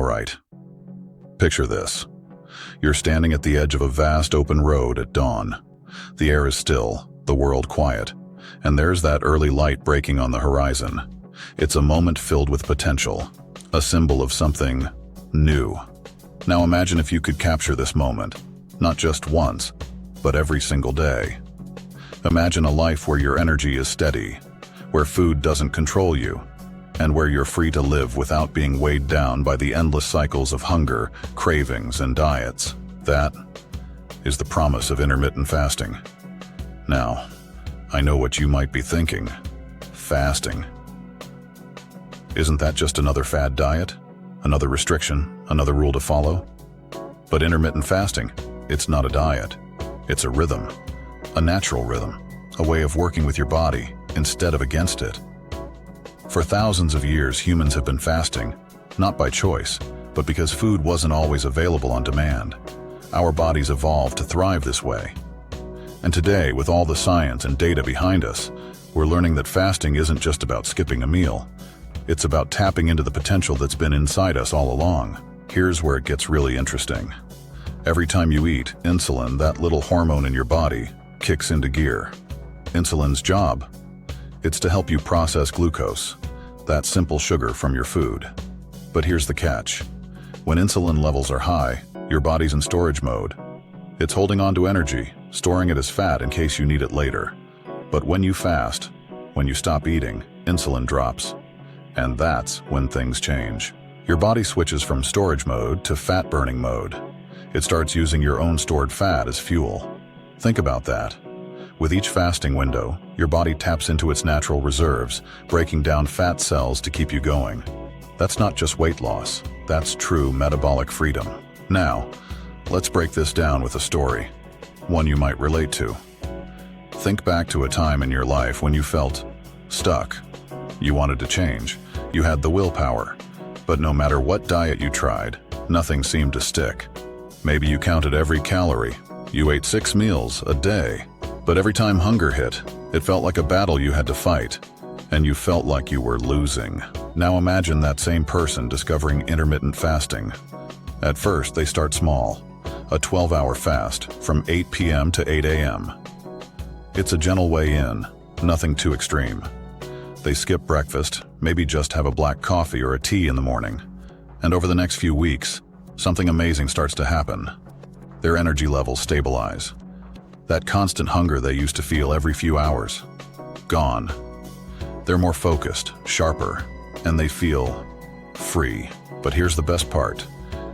right. Picture this. You're standing at the edge of a vast open road at dawn. The air is still, the world quiet, and there's that early light breaking on the horizon. It's a moment filled with potential, a symbol of something new. Now imagine if you could capture this moment, not just once, but every single day. Imagine a life where your energy is steady, where food doesn't control you, and where you're free to live without being weighed down by the endless cycles of hunger, cravings, and diets. That is the promise of intermittent fasting. Now, I know what you might be thinking. Fasting. Isn't that just another fad diet? Another restriction? Another rule to follow? But intermittent fasting, it's not a diet. It's a rhythm. A natural rhythm. A way of working with your body instead of against it. For thousands of years, humans have been fasting, not by choice, but because food wasn't always available on demand. Our bodies evolved to thrive this way. And today, with all the science and data behind us, we're learning that fasting isn't just about skipping a meal. It's about tapping into the potential that's been inside us all along. Here's where it gets really interesting. Every time you eat, insulin, that little hormone in your body, kicks into gear. Insulin's job? It's to help you process glucose, that simple sugar from your food. But here's the catch. When insulin levels are high, your body's in storage mode. It's holding on to energy, storing it as fat in case you need it later. But when you fast, when you stop eating, insulin drops. And that's when things change. Your body switches from storage mode to fat-burning mode. It starts using your own stored fat as fuel. Think about that. With each fasting window, your body taps into its natural reserves, breaking down fat cells to keep you going. That's not just weight loss, that's true metabolic freedom. Now, let's break this down with a story, one you might relate to. Think back to a time in your life when you felt stuck. You wanted to change, you had the willpower, but no matter what diet you tried, nothing seemed to stick. Maybe you counted every calorie, you ate 6 meals a day, but every time hunger hit, it felt like a battle you had to fight, and you felt like you were losing. Now imagine that same person discovering intermittent fasting. At first, they start small, a 12-hour fast from 8 p.m. to 8 a.m. It's a gentle way in, nothing too extreme. They skip breakfast, maybe just have a black coffee or a tea in the morning. And over the next few weeks, something amazing starts to happen. Their energy levels stabilize. That constant hunger they used to feel every few hours, gone. They're more focused, sharper, and they feel free. But here's the best part.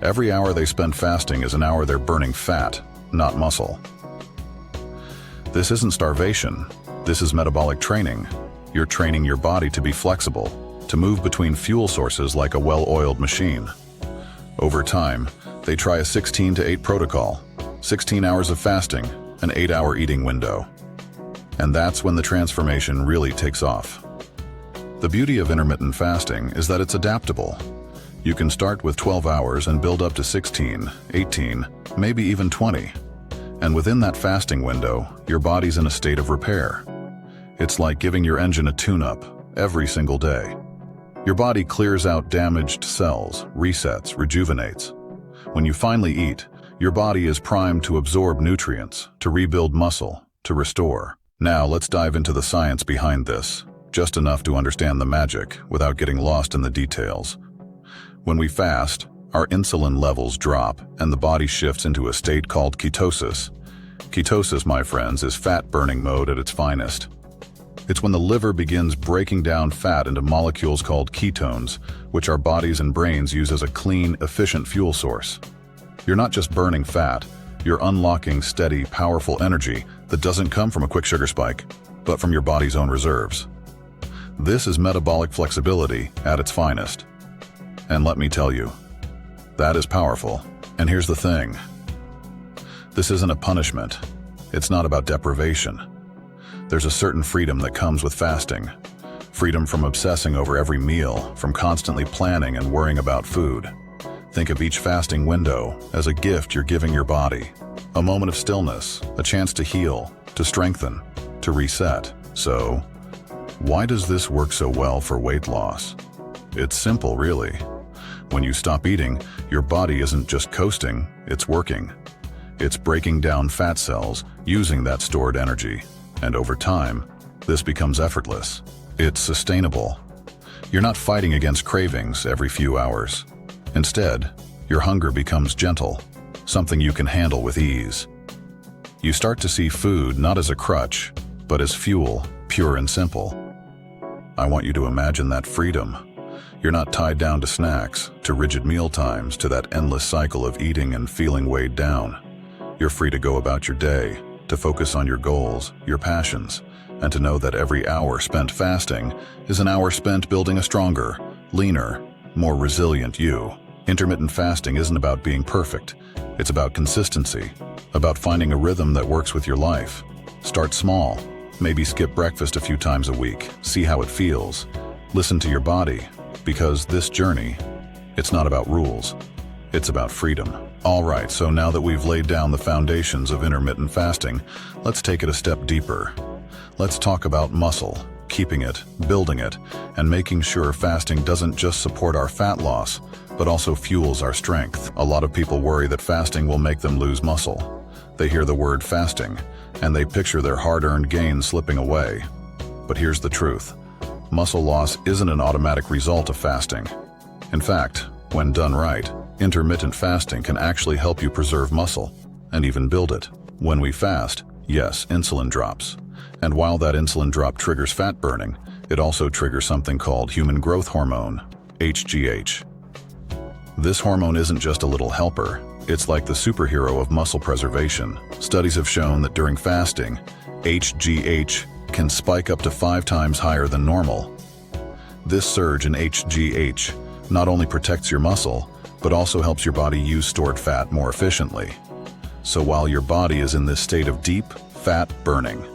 Every hour they spend fasting is an hour they're burning fat, not muscle. This isn't starvation. This is metabolic training. You're training your body to be flexible, to move between fuel sources like a well-oiled machine. Over time, they try a 16 to 8 protocol, 16 hours of fasting, an 8-hour eating window. And that's when the transformation really takes off. The beauty of intermittent fasting is that it's adaptable. You can start with 12 hours and build up to 16, 18, maybe even 20. And within that fasting window, your body's in a state of repair. It's like giving your engine a tune-up every single day. Your body clears out damaged cells, resets, rejuvenates. When you finally eat, your body is primed to absorb nutrients, to rebuild muscle, to restore. Now let's dive into the science behind this, just enough to understand the magic without getting lost in the details. When we fast, our insulin levels drop and the body shifts into a state called ketosis. Ketosis, my friends, is fat-burning mode at its finest. It's when the liver begins breaking down fat into molecules called ketones, which our bodies and brains use as a clean, efficient fuel source. You're not just burning fat, you're unlocking steady, powerful energy that doesn't come from a quick sugar spike, but from your body's own reserves. This is metabolic flexibility at its finest. And let me tell you, that is powerful. And here's the thing. This isn't a punishment. It's not about deprivation. There's a certain freedom that comes with fasting. Freedom from obsessing over every meal, from constantly planning and worrying about food. Think of each fasting window as a gift you're giving your body. A moment of stillness, a chance to heal, to strengthen, to reset. So, why does this work so well for weight loss? It's simple, really. When you stop eating, your body isn't just coasting, it's working. It's breaking down fat cells, using that stored energy. And over time, this becomes effortless. It's sustainable. You're not fighting against cravings every few hours. Instead, your hunger becomes gentle, something you can handle with ease. You start to see food not as a crutch, but as fuel, pure and simple. I want you to imagine that freedom. You're not tied down to snacks, to rigid meal times, to that endless cycle of eating and feeling weighed down. You're free to go about your day, to focus on your goals, your passions, and to know that every hour spent fasting is an hour spent building a stronger, leaner, more resilient you. Intermittent fasting isn't about being perfect. It's about consistency, about finding a rhythm that works with your life. Start small. Maybe skip breakfast a few times a week. See how it feels. Listen to your body, because this journey, it's not about rules. It's about freedom. All right, so now that we've laid down the foundations of intermittent fasting, let's take it a step deeper. Let's talk about muscle, keeping it, building it, and making sure fasting doesn't just support our fat loss, but also fuels our strength. A lot of people worry that fasting will make them lose muscle. They hear the word fasting, and they picture their hard-earned gains slipping away. But here's the truth. Muscle loss isn't an automatic result of fasting. In fact, when done right, intermittent fasting can actually help you preserve muscle, and even build it. When we fast, yes, insulin drops. And while that insulin drop triggers fat burning, it also triggers something called human growth hormone, HGH. This hormone isn't just a little helper, it's like the superhero of muscle preservation. Studies have shown that during fasting, HGH can spike up to 5 times higher than normal. This surge in HGH not only protects your muscle, but also helps your body use stored fat more efficiently. So while your body is in this state of deep fat burning,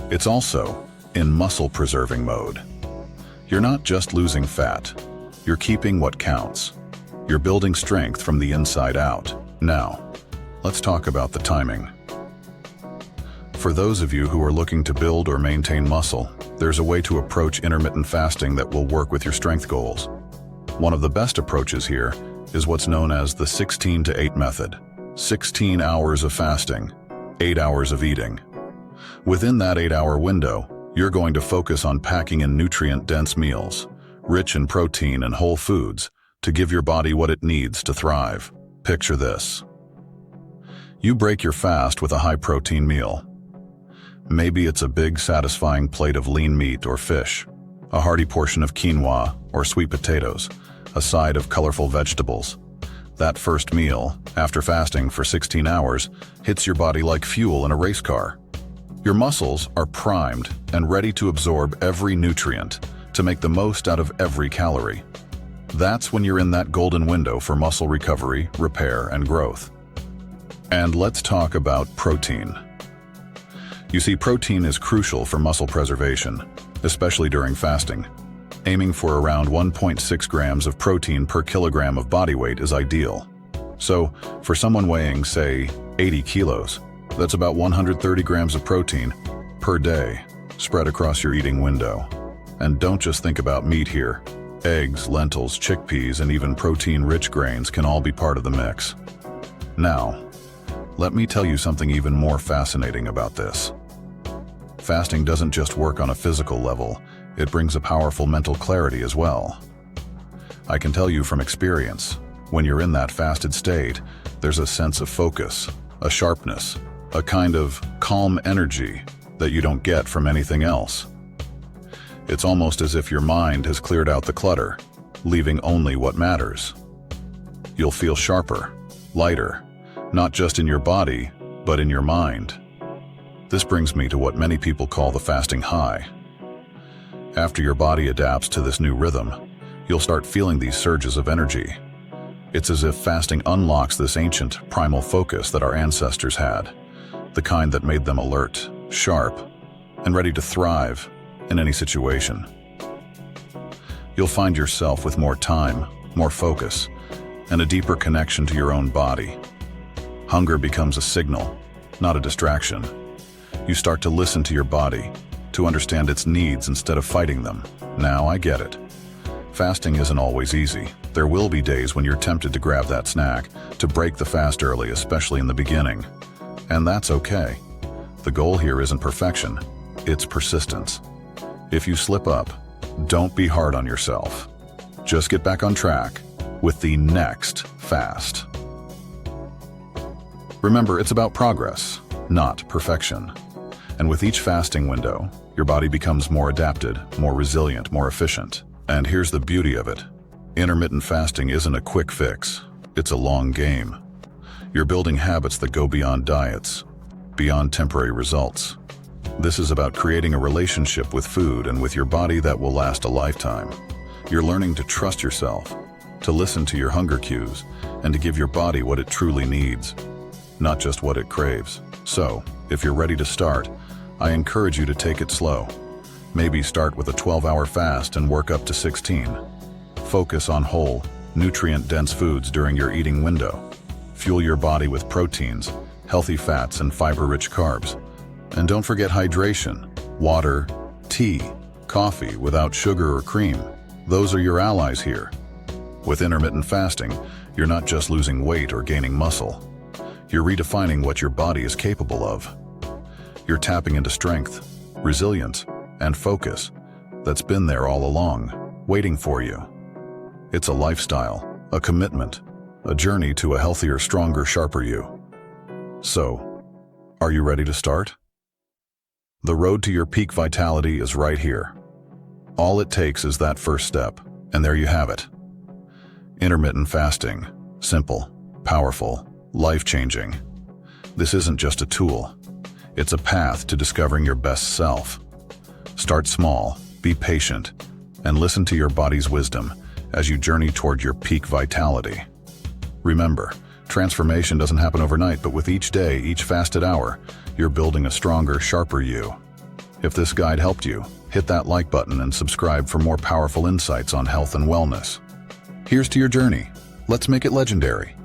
it's also in muscle preserving mode. You're not just losing fat, you're keeping what counts. You're building strength from the inside out. Now, let's talk about the timing. For those of you who are looking to build or maintain muscle, there's a way to approach intermittent fasting that will work with your strength goals. One of the best approaches here is what's known as the 16-to-8 method. 16 hours of fasting, 8 hours of eating. Within that 8-hour window, you're going to focus on packing in nutrient-dense meals, rich in protein and whole foods, to give your body what it needs to thrive. Picture this. You break your fast with a high-protein meal. Maybe it's a big, satisfying plate of lean meat or fish, a hearty portion of quinoa or sweet potatoes, a side of colorful vegetables. That first meal, after fasting for 16 hours, hits your body like fuel in a race car. Your muscles are primed and ready to absorb every nutrient, to make the most out of every calorie. That's when you're in that golden window for muscle recovery, repair, and growth. And let's talk about protein. You see, protein is crucial for muscle preservation, especially during fasting. Aiming for around 1.6 grams of protein per kilogram of body weight is ideal. So, for someone weighing, say, 80 kilos, that's about 130 grams of protein per day, spread across your eating window. And don't just think about meat here. Eggs, lentils, chickpeas, and even protein-rich grains can all be part of the mix. Now, let me tell you something even more fascinating about this. Fasting doesn't just work on a physical level, it brings a powerful mental clarity as well. I can tell you from experience, when you're in that fasted state, there's a sense of focus, a sharpness, a kind of calm energy that you don't get from anything else. It's almost as if your mind has cleared out the clutter, leaving only what matters. You'll feel sharper, lighter, not just in your body, but in your mind. This brings me to what many people call the fasting high. After your body adapts to this new rhythm, you'll start feeling these surges of energy. It's as if fasting unlocks this ancient, primal focus that our ancestors had, the kind that made them alert, sharp, and ready to thrive in any situation. You'll find yourself with more time, more focus, and a deeper connection to your own body. Hunger becomes a signal, not a distraction. You start to listen to your body, to understand its needs instead of fighting them. Now I get it. Fasting isn't always easy. There will be days when you're tempted to grab that snack, to break the fast early, especially in the beginning. And that's okay. The goal here isn't perfection, it's persistence. If you slip up, don't be hard on yourself. Just get back on track with the next fast. Remember, it's about progress, not perfection. And with each fasting window, your body becomes more adapted, more resilient, more efficient. And here's the beauty of it. Intermittent fasting isn't a quick fix. It's a long game. You're building habits that go beyond diets, beyond temporary results. This is about creating a relationship with food and with your body that will last a lifetime. You're learning to trust yourself, to listen to your hunger cues, and to give your body what it truly needs, not just what it craves. So, if you're ready to start, I encourage you to take it slow. Maybe start with a 12-hour fast and work up to 16. Focus on whole, nutrient-dense foods during your eating window. Fuel your body with proteins, healthy fats, and fiber-rich carbs. And don't forget hydration, water, tea, coffee without sugar or cream. Those are your allies here. With intermittent fasting, you're not just losing weight or gaining muscle. You're redefining what your body is capable of. You're tapping into strength, resilience, and focus that's been there all along, waiting for you. It's a lifestyle, a commitment, a journey to a healthier, stronger, sharper you. So, are you ready to start? The road to your peak vitality is right here. All it takes is that first step, and there you have it. Intermittent fasting. Simple, powerful, life-changing. This isn't just a tool. It's a path to discovering your best self. Start small, be patient, and listen to your body's wisdom as you journey toward your peak vitality. Remember, transformation doesn't happen overnight, but with each day, each fasted hour, you're building a stronger, sharper you. If this guide helped you, hit that like button and subscribe for more powerful insights on health and wellness. Here's to your journey. Let's make it legendary.